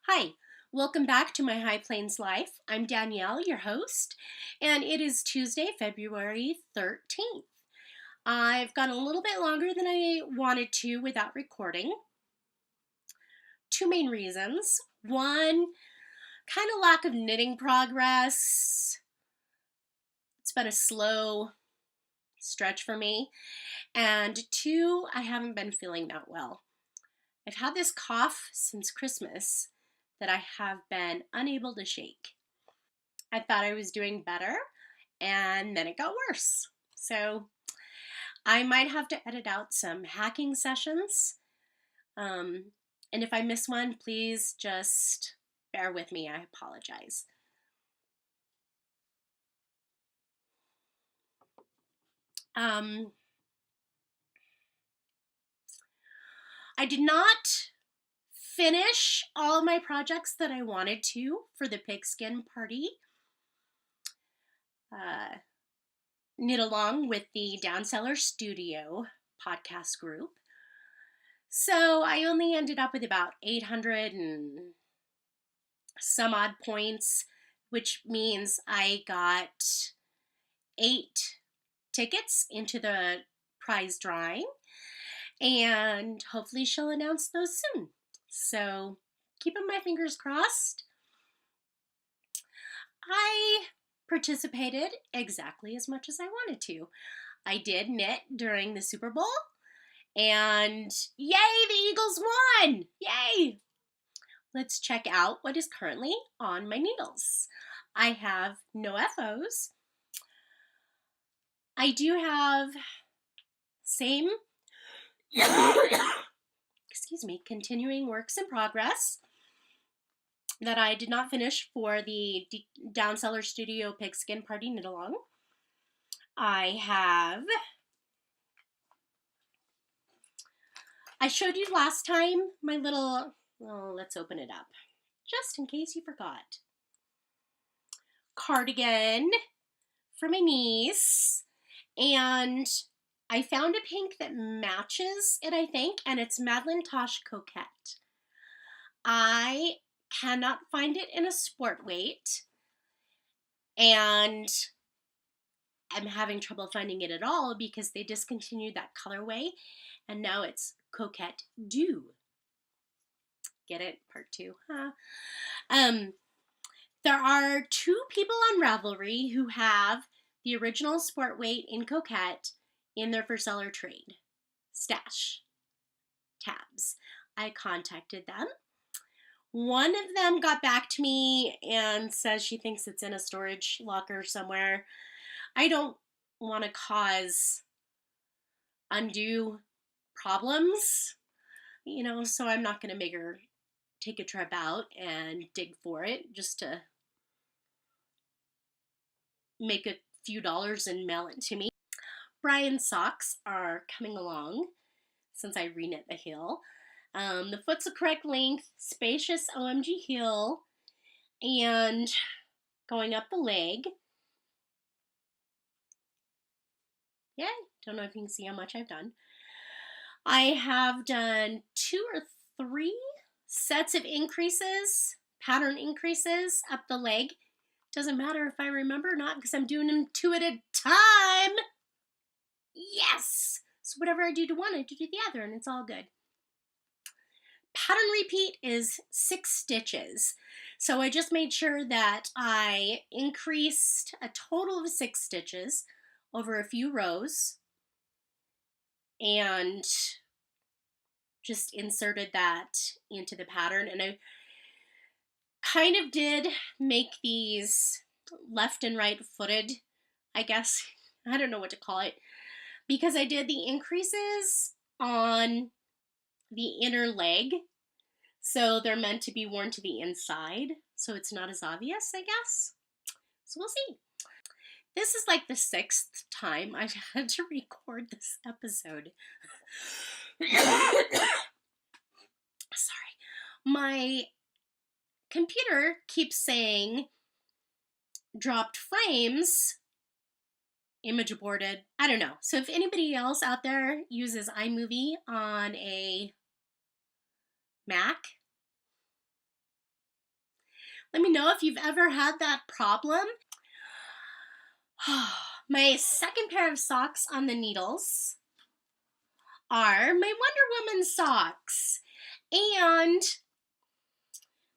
Hi, welcome back to my High Plains Life. I'm Danielle, your host, and it is Tuesday, February 13th. I've gone a little bit longer than I wanted to without recording. Two main reasons. One, kind of lack of knitting progress. It's been a slow stretch for me. And two, I haven't been feeling that well. I've had this cough since Christmas that I have been unable to shake. I thought I was doing better, and then it got worse. So I might have to edit out some hacking sessions. And if I miss one, please just bear with me. I apologize. I did not finish all of my projects that I wanted to for the pigskin party. Knit along with the Downseller Studio podcast group. So I only ended up with about 800 and some odd points, which means I got 8 tickets into the prize drawing, and hopefully she'll announce those soon. So keeping my fingers crossed. I participated exactly as much as I wanted to. I did knit during the Super Bowl, and yay, the Eagles won! Yay! Let's check out what is currently on my needles. I have no FOs. I do have same, continuing works in progress that I did not finish for the Downseller Studio Pigskin Party Knit Along. I showed you last time my little, let's open it up, just in case you forgot. Cardigan for my niece, and I found a pink that matches it, I think, and it's Madeline Tosh Coquette. I cannot find it in a sport weight, and I'm having trouble finding it at all because they discontinued that colorway, and now it's Coquette Dew. Get it? Part 2, huh? There are 2 people on Ravelry who have the original sport weight in Coquette in their for seller trade stash tabs. I contacted them. One of them got back to me and says she thinks it's in a storage locker somewhere. I don't want to cause undue problems, so I'm not going to make her take a trip out and dig for it just to make a few dollars and mail it to me. Brian's socks are coming along since I reknit the heel. The foot's the correct length, spacious OMG heel, and going up the leg. Yay! Don't know if you can see how much I've done. I have done 2 or 3 sets of increases, pattern increases up the leg. Doesn't matter if I remember or not because I'm doing them 2 at a time. Yes! So whatever I do to one, I do to the other, and it's all good. Pattern repeat is 6 stitches. So I just made sure that I increased a total of 6 stitches over a few rows and just inserted that into the pattern. And I kind of did make these left and right footed, I guess. I don't know what to call it, because I did the increases on the inner leg, so they're meant to be worn to the inside, so it's not as obvious, I guess. So we'll see. This is like the 6th time I've had to record this episode. Sorry. My computer keeps saying dropped frames, image aborted. I don't know. So if anybody else out there uses iMovie on a Mac, Let me know if you've ever had that problem. My second pair of socks on the needles are my Wonder Woman socks. And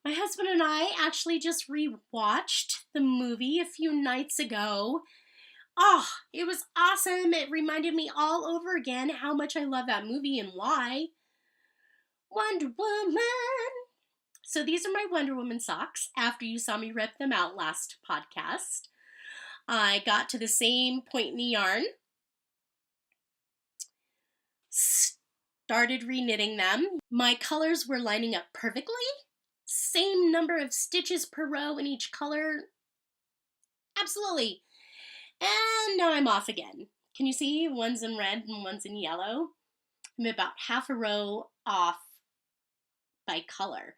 my husband and I actually just rewatched the movie a few nights ago. Oh, it was awesome. It reminded me all over again how much I love that movie and why. Wonder Woman. So these are my Wonder Woman socks after you saw me rip them out last podcast. I got to the same point in the yarn, started reknitting them. My colors were lining up perfectly. Same number of stitches per row in each color. Absolutely. And now I'm off again. Can you see? One's in red and one's in yellow. I'm about half a row off by color.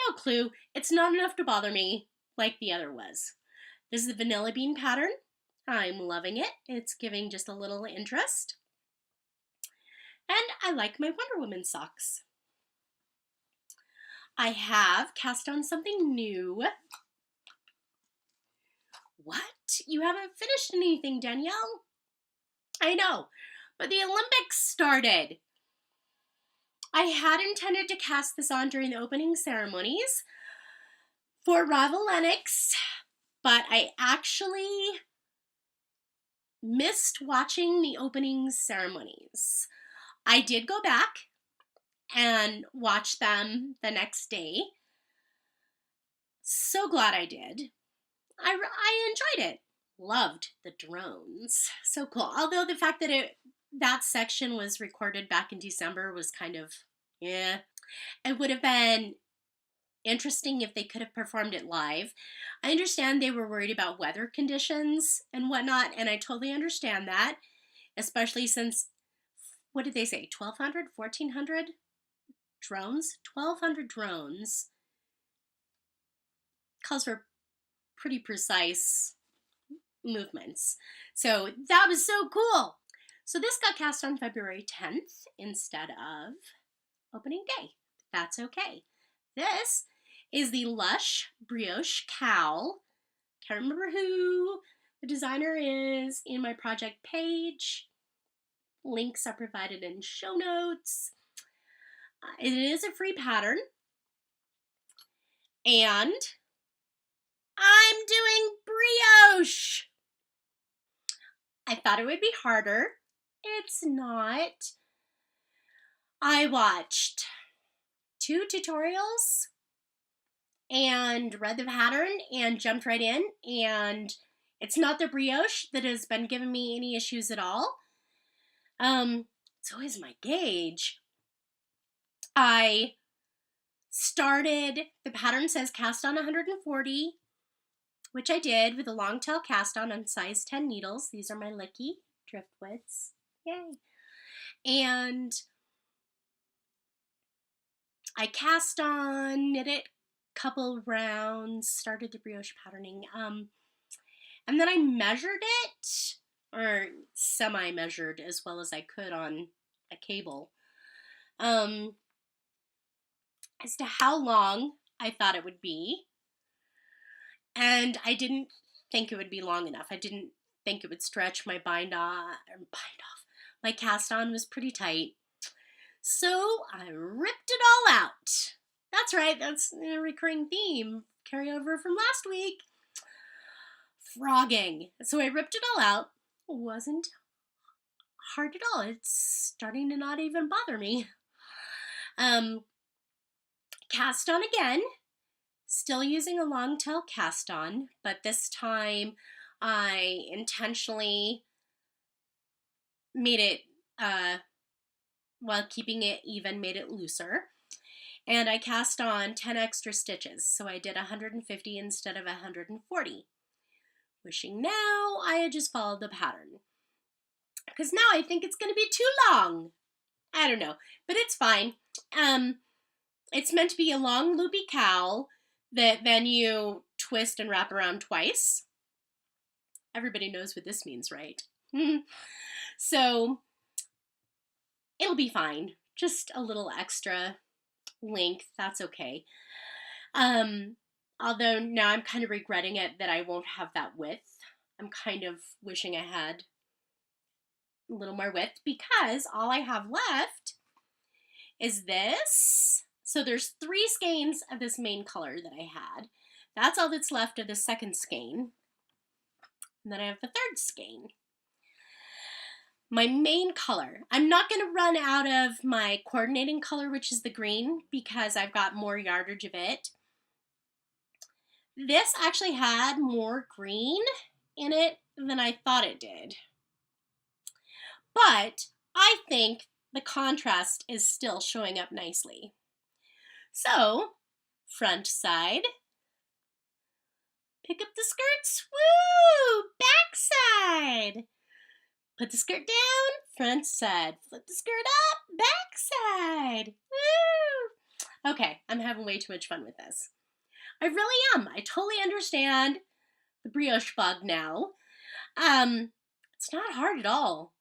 No clue. It's not enough to bother me like the other was. This is the vanilla bean pattern. I'm loving it. It's giving just a little interest. And I like my Wonder Woman socks. I have cast on something new. What? You haven't finished anything, Danielle? I know, but the Olympics started. I had intended to cast this on during the opening ceremonies for Rival Lennox, but I actually missed watching the opening ceremonies. I did go back and watch them the next day. So glad I did. I enjoyed it. Loved the drones. So cool. Although the fact that that section was recorded back in December was kind of, yeah. It would have been interesting if they could have performed it live. I understand they were worried about weather conditions and whatnot, and I totally understand that, especially since, what did they say, 1,200, 1,400 drones? 1,200 drones calls for pretty precise movements. So that was so cool. So this got cast on February 10th instead of opening day. That's okay. This is the Lush Brioche Cowl. Can't remember who the designer is in my project page. Links are provided in show notes. It is a free pattern. And I'm doing brioche. I thought it would be harder. It's not. I watched 2 tutorials and read the pattern and jumped right in, and it's not the brioche that has been giving me any issues at all. It's always my gauge. I started, the pattern says cast on 140, which I did with a long tail cast on size 10 needles. These are my Licky driftwoods. Yay. And I cast on, knit it a couple rounds, started the brioche patterning, and then I measured it, or semi-measured as well as I could on a cable, as to how long I thought it would be, and I didn't think it would be long enough. I didn't think it would stretch my bind off. My cast on was pretty tight. So I ripped it all out. That's right, that's a recurring theme, carryover from last week. Frogging. So I ripped it all out. It wasn't hard at all. It's starting to not even bother me. Cast on again. Still using a long tail cast on, but this time I intentionally made it, while keeping it even, made it looser. And I cast on 10 extra stitches, so I did 150 instead of 140. Wishing now I had just followed the pattern. Because now I think it's going to be too long. I don't know, but it's fine. It's meant to be a long loopy cowl that then you twist and wrap around twice. Everybody knows what this means, right? So it'll be fine. Just a little extra length, that's okay. Um, Although now I'm kind of regretting it that I won't have that width. I'm kind of wishing I had a little more width because all I have left is this. So there's 3 skeins of this main color that I had. That's all that's left of the second skein. And then I have the third skein. My main color. I'm not going to run out of my coordinating color, which is the green, because I've got more yardage of it. This actually had more green in it than I thought it did. But I think the contrast is still showing up nicely. So, front side, pick up the skirts, woo! Back side, put the skirt down, front side, flip the skirt up, back side, woo! Okay, I'm having way too much fun with this. I really am. I totally understand the brioche bug now. It's not hard at all.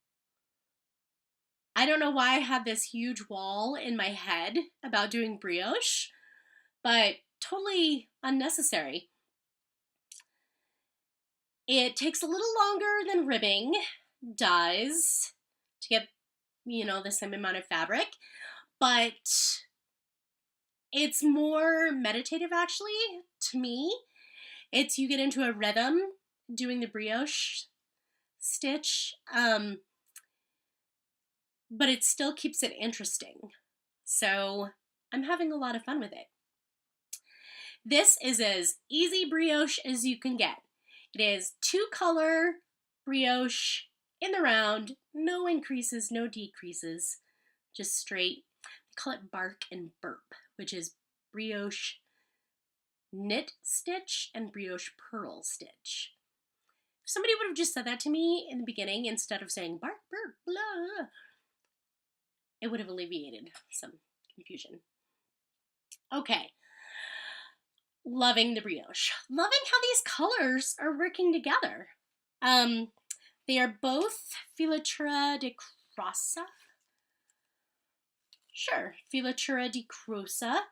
I don't know why I had this huge wall in my head about doing brioche, but totally unnecessary. It takes a little longer than ribbing does to get, the same amount of fabric, but it's more meditative actually to me. It's you get into a rhythm doing the brioche stitch, but it still keeps it interesting. So I'm having a lot of fun with it. This is as easy brioche as you can get. It is 2-color brioche in the round, no increases, no decreases, just straight. They call it bark and burp, which is brioche knit stitch and brioche purl stitch. If somebody would have just said that to me in the beginning instead of saying bark, burp, blah, it would have alleviated some confusion. Okay. Loving the brioche. Loving how these colors are working together. They are both Filatura de Crossa. Sure, Filatura de Crossa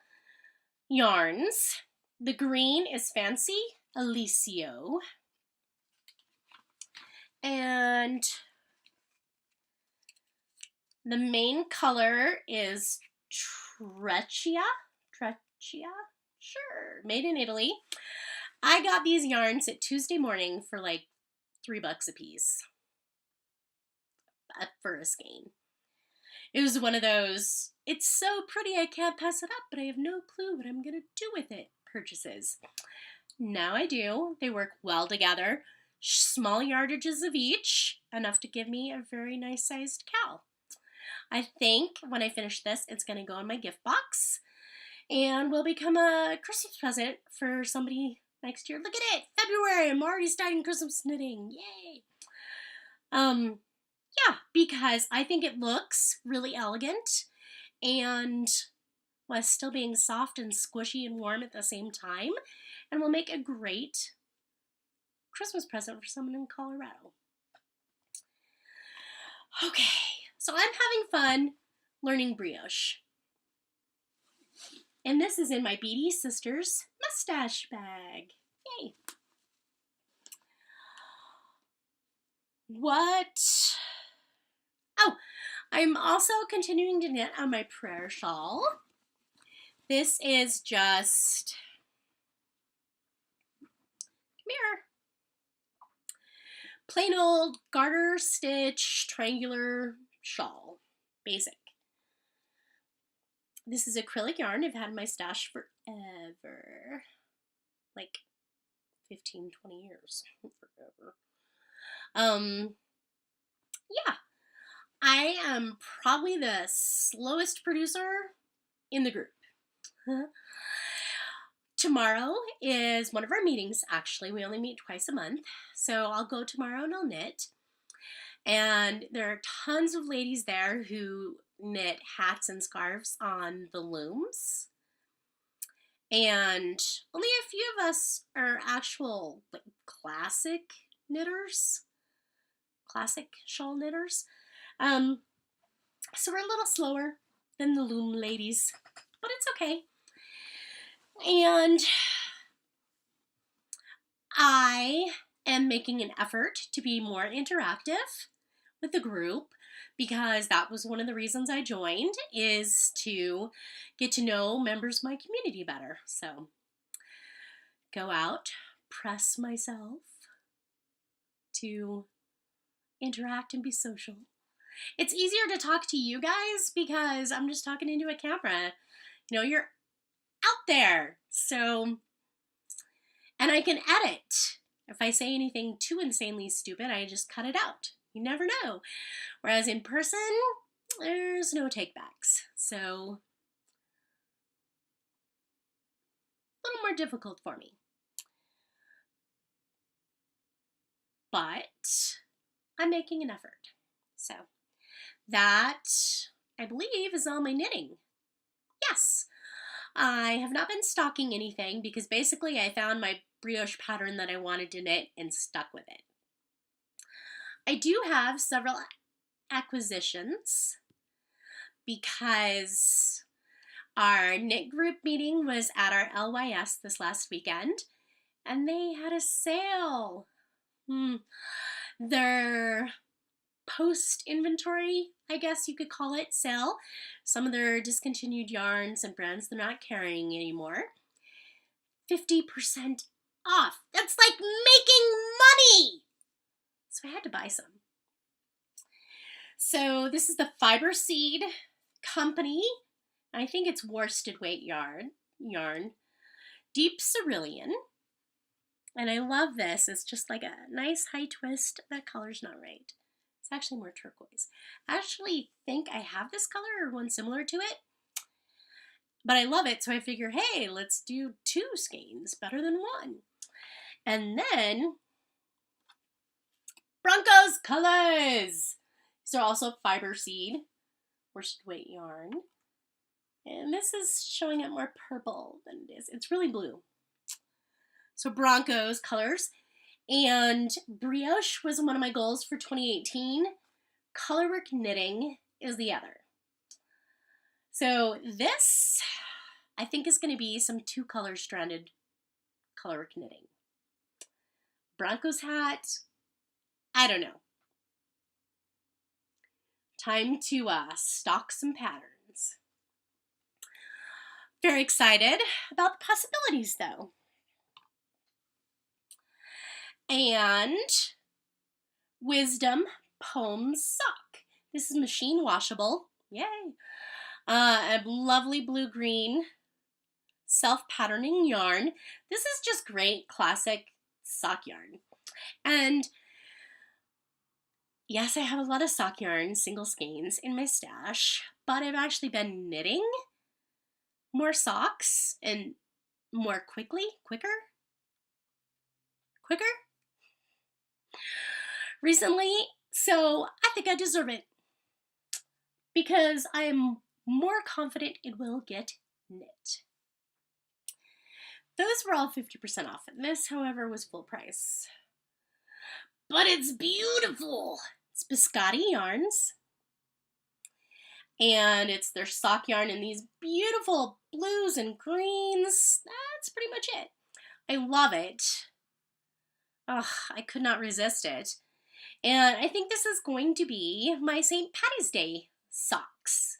yarns. The green is Fancy Alicio. And the main color is Treccia. Sure, made in Italy. I got these yarns at Tuesday morning for like $3 a piece for a skein. It was one of those, it's so pretty I can't pass it up, but I have no clue what I'm going to do with it purchases. Now I do. They work well together. Small yardages of each, enough to give me a very nice sized cowl. I think when I finish this, it's going to go in my gift box and will become a Christmas present for somebody next year. Look at it, February, I'm already starting Christmas knitting, yay. Yeah, because I think it looks really elegant and while still being soft and squishy and warm at the same time, and will make a great Christmas present for someone in Colorado. Okay, so I'm having fun learning brioche. And this is in my Beady Sisters mustache bag. Yay. Oh, I'm also continuing to knit on my prayer shawl. This is just, come here, plain old garter stitch triangular shawl, basic. This is acrylic yarn I've had in my stash forever, like 15, 20 years, forever. Yeah, I am probably the slowest producer in the group. Tomorrow is one of our meetings, actually. We only meet twice a month. So I'll go tomorrow and I'll knit. And there are tons of ladies there who knit hats and scarves on the looms. And only a few of us are actual like classic knitters, classic shawl knitters. So we're a little slower than the loom ladies, but it's okay. And I am making an effort to be more interactive with the group because that was one of the reasons I joined, is to get to know members of my community better. So go out, press myself to interact and be social. It's easier to talk to you guys because I'm just talking into a camera. You know, you're out there. So, and I can edit. If I say anything too insanely stupid, I just cut it out. You never know. Whereas in person, there's no takebacks. So, a little more difficult for me. But I'm making an effort. So, that, I believe, is all my knitting. Yes. I have not been stocking anything because basically I found my brioche pattern that I wanted to knit and stuck with it. I do have several acquisitions because our knit group meeting was at our LYS this last weekend and they had a sale. Their post-inventory, I guess you could call it, sale. Some of their discontinued yarns and brands they're not carrying anymore. 50% off. That's like making money! So I had to buy some. So this is the Fiber Seed Company. I think it's worsted weight yarn. Deep Cerulean. And I love this. It's just like a nice high twist. That color's not right. It's actually more turquoise. I actually think I have this color or one similar to it. But I love it, so I figure, hey, let's do 2 skeins. Better than 1. And then, Broncos Colors! These are also Fiber Seed, worsted weight yarn. And this is showing it more purple than it is. It's really blue. So Broncos Colors. And brioche was one of my goals for 2018. Colorwork knitting is the other. So this, I think, is going to be some 2-color stranded colorwork knitting. Broncos hat, I don't know. Time to stock some patterns. Very excited about the possibilities, though. And Wisdom Poems Sock. This is machine washable. Yay! A lovely blue-green self-patterning yarn. This is just great classic sock yarn. And yes, I have a lot of sock yarn, single skeins, in my stash, but I've actually been knitting more socks and more quicker. Recently, so I think I deserve it because I am more confident it will get knit. Those were all 50% off. This, however, was full price. But it's beautiful. It's Biscotti yarns. And it's their sock yarn in these beautiful blues and greens. That's pretty much it. I love it. Ugh, I could not resist it. And I think this is going to be my St. Patty's Day socks.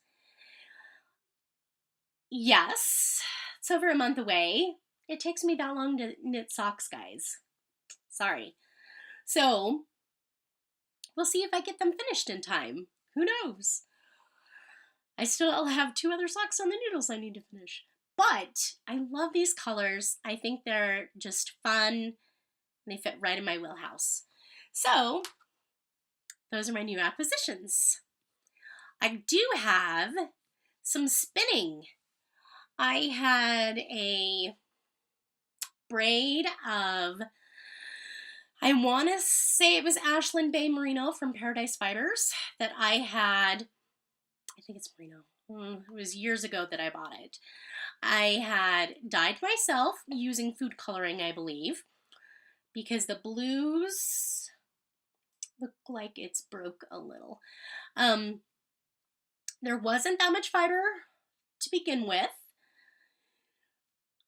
Yes, it's over a month away. It takes me that long to knit socks, guys. Sorry. So, we'll see if I get them finished in time. Who knows? I still have 2 other socks on the noodles I need to finish. But I love these colors. I think they're just fun. And they fit right in my wheelhouse. So, those are my new acquisitions. I do have some spinning. I had a braid of, I want to say it was Ashland Bay Merino from Paradise Fibers that I had, I think it's merino. It was years ago that I bought it. I had dyed myself using food coloring, I believe, because the blues look like it's broke a little. There wasn't that much fiber to begin with.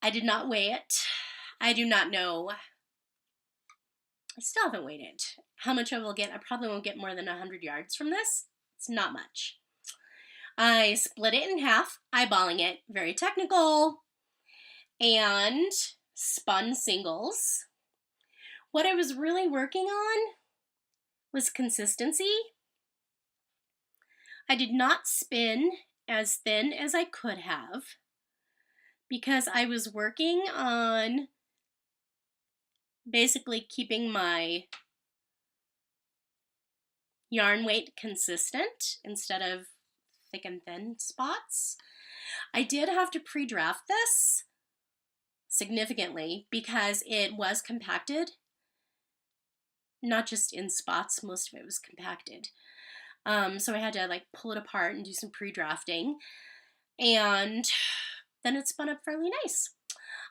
I did not weigh it. I do not know. I still haven't weighed it. How much I will get, I probably won't get more than 100 yards from this. It's not much. I split it in half, eyeballing it, very technical, and spun singles. What I was really working on was consistency. I did not spin as thin as I could have because I was working on basically keeping my yarn weight consistent instead of thick and thin spots. I did have to pre-draft this significantly because it was compacted, not just in spots, most of it was compacted. So I had to like pull it apart and do some pre-drafting, and then it spun up fairly nice.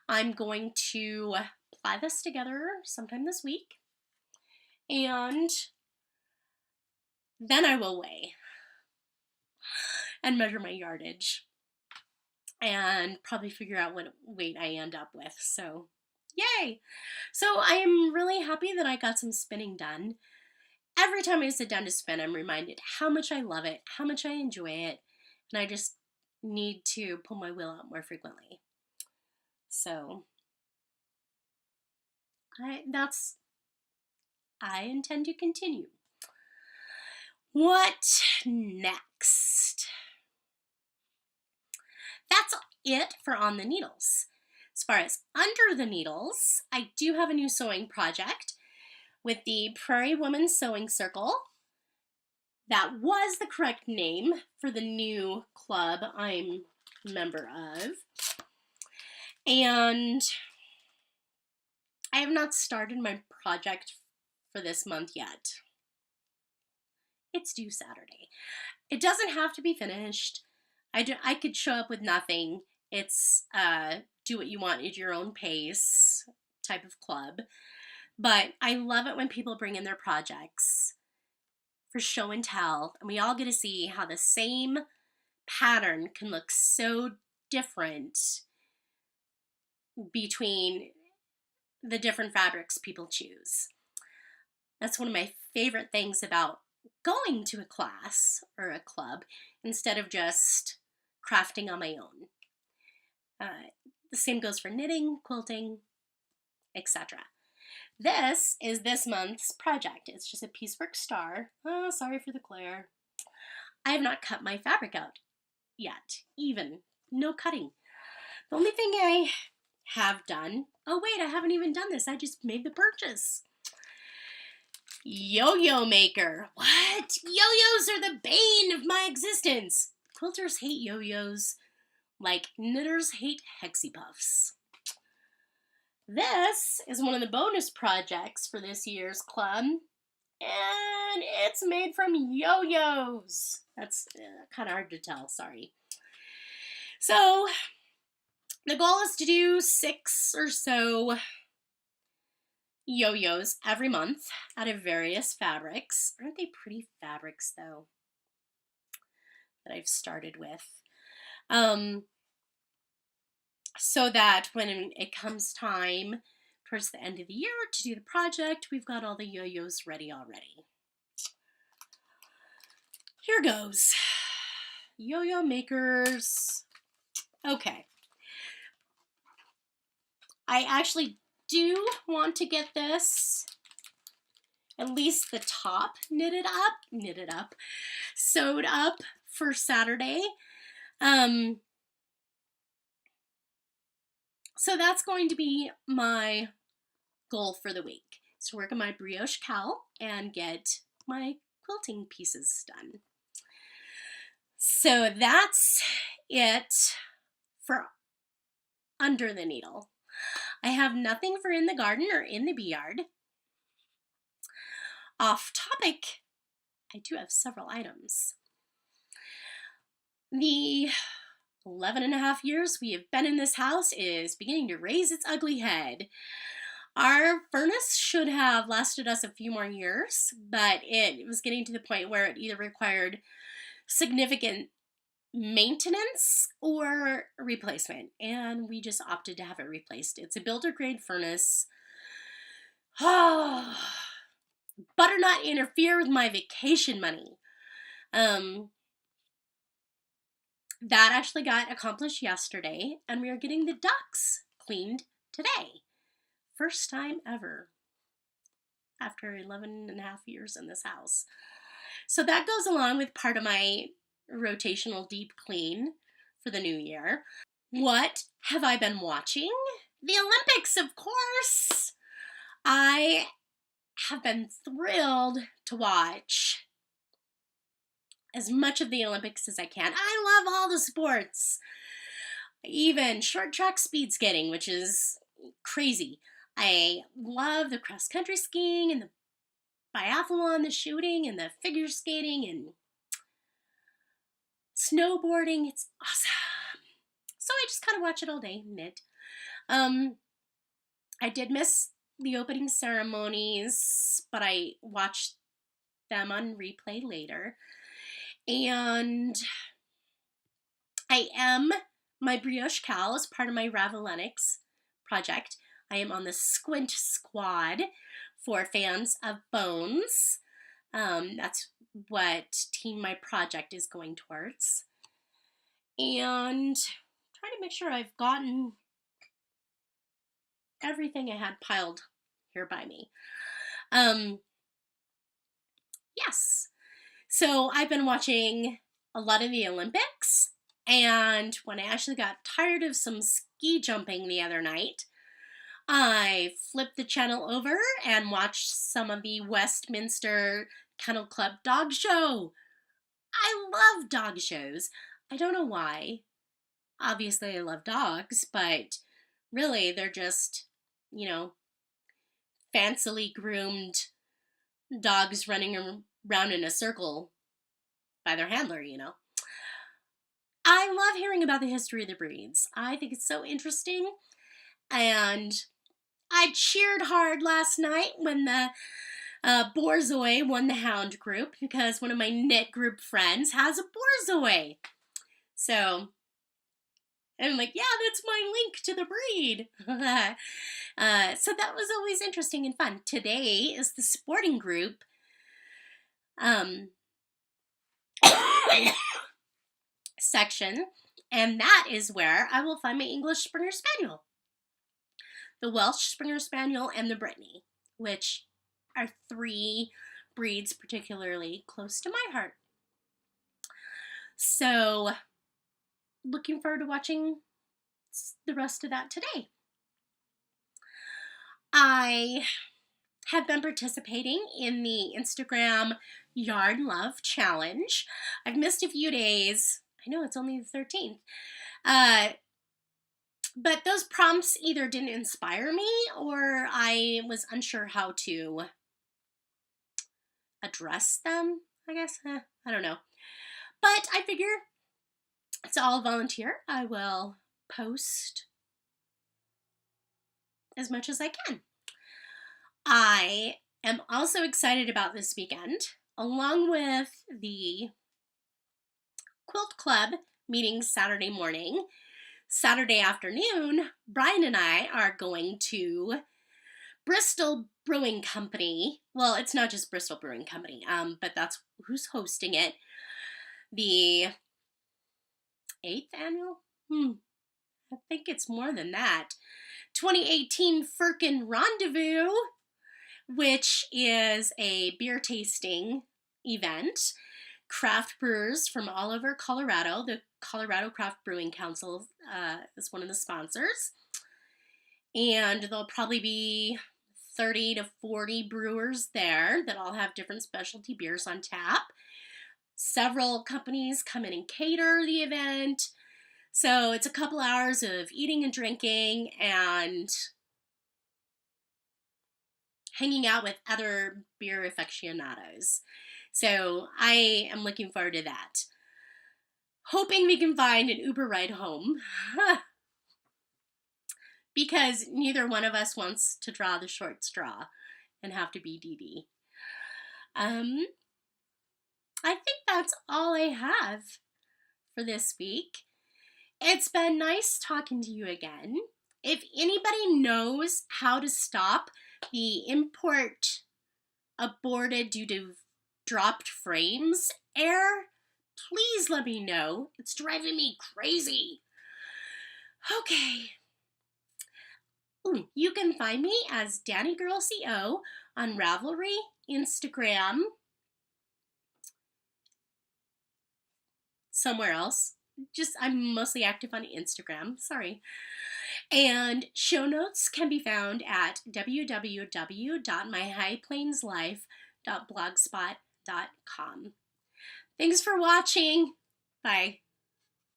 I'm going to ply this together sometime this week, and then I will weigh and measure my yardage and probably figure out what weight I end up with. So yay! So I am really happy that I got some spinning done. Every time I sit down to spin, I'm reminded how much I love it, how much I enjoy it, and I just need to pull my wheel out more frequently. So I intend to continue. What next? That's it for On the Needles. As far as under the needles, I do have a new sewing project with the Prairie Woman Sewing Circle. That was the correct name for the new club I'm a member of. And I have not started my project for this month yet. It's due Saturday. It doesn't have to be finished. I could show up with nothing. It's do what you want at your own pace type of club. But I love it when people bring in their projects for show and tell, and we all get to see how the same pattern can look so different between the different fabrics people choose. That's one of my favorite things about going to a class or a club instead of just crafting on my own. The same goes for knitting, quilting, etc. This is this month's project. It's just a piecework star. Oh, sorry for the glare. I have not cut my fabric out yet, even. No cutting. The only thing I have done, oh wait, I haven't even done this. I just made the purchase. Yo-yo maker. What? Yo-yos are the bane of my existence. Quilters hate yo-yos like knitters hate Hexie Puffs. This is one of the bonus projects for this year's club, and it's made from yo-yos. That's kind of hard to tell, sorry. So, the goal is to do 6 or so yo-yos every month out of various fabrics. Aren't they pretty fabrics, though, that I've started with? So that when it comes time towards the end of the year to do the project, we've got all the yo-yos ready already. Here goes. Yo-yo makers. Okay. I actually do want to get this, at least the top sewed up for Saturday. So that's going to be my goal for the week. Is to work on my brioche cowl and get my quilting pieces done. So that's it for under the needle. I have nothing for in the garden or in the bee yard. Off topic, I do have several items. The 11.5 years we have been in this house is beginning to raise its ugly head. Our furnace should have lasted us a few more years, but it was getting to the point where it either required significant maintenance or replacement, and we just opted to have it replaced. It's a builder grade furnace. Oh, better not interfere with my vacation money. That actually got accomplished yesterday, and we are getting the ducts cleaned today. First time ever after 11 and a half years in this house. So that goes along with part of my rotational deep clean for the new year. What have I been watching? The Olympics, of course. I have been thrilled to watch as much of the Olympics as I can. I love all the sports, even short track speed skating, which is crazy. I love the cross country skiing and the biathlon, the shooting and the figure skating and snowboarding. It's awesome. So I just kind of watch it all day, knit. I did miss the opening ceremonies, but I watched them on replay later. And I am my brioche cowl as part of my Ravelenics project. I am on the Squint Squad for fans of Bones. That's what team my project is going towards. And trying to make sure I've gotten everything I had piled here by me. Yes. So I've been watching a lot of the Olympics, and when I actually got tired of some ski jumping the other night, I flipped the channel over and watched some of the Westminster Kennel Club dog show. I love dog shows. I don't know why. Obviously I love dogs, but really they're just, fancily groomed dogs running around in a circle by their handler, I love hearing about the history of the breeds. I think it's so interesting. And I cheered hard last night when the Borzoi won the hound group because one of my knit group friends has a Borzoi. So I'm like, yeah, that's my link to the breed. So that was always interesting and fun. Today is the sporting group section, and that is where I will find my English Springer Spaniel, the Welsh Springer Spaniel, and the Brittany, which are 3 breeds particularly close to my heart. So, looking forward to watching the rest of that today. I have been participating in the Instagram Yarn Love Challenge. I've missed a few days. I know it's only the 13th. But those prompts either didn't inspire me or I was unsure how to address them, I guess. I don't know. But I figure it's all volunteer. I will post as much as I can. I am also excited about this weekend, along with the Quilt Club meeting Saturday morning. Saturday afternoon, Brian and I are going to Bristol Brewing Company. Well, it's not just Bristol Brewing Company, but that's who's hosting it. The 8th annual? I think it's more than that. 2018 Firkin Rendezvous, which is a beer tasting event. Craft brewers from all over Colorado. The Colorado Craft Brewing Council is one of the sponsors. And there'll probably be 30 to 40 brewers there that all have different specialty beers on tap. Several companies come in and cater the event. So it's a couple hours of eating and drinking and hanging out with other beer aficionados. So I am looking forward to that. Hoping we can find an Uber ride home. Because neither one of us wants to draw the short straw and have to be Dee Dee. I think that's all I have for this week. It's been nice talking to you again. If anybody knows how to stop the import aborted due to dropped frames error, please let me know. It's driving me crazy. Okay. You can find me as Danny Girl CO on Ravelry, Instagram, somewhere else. I'm mostly active on Instagram, sorry. And show notes can be found at www.myhighplainslife.blogspot.com. Thanks for watching. Bye.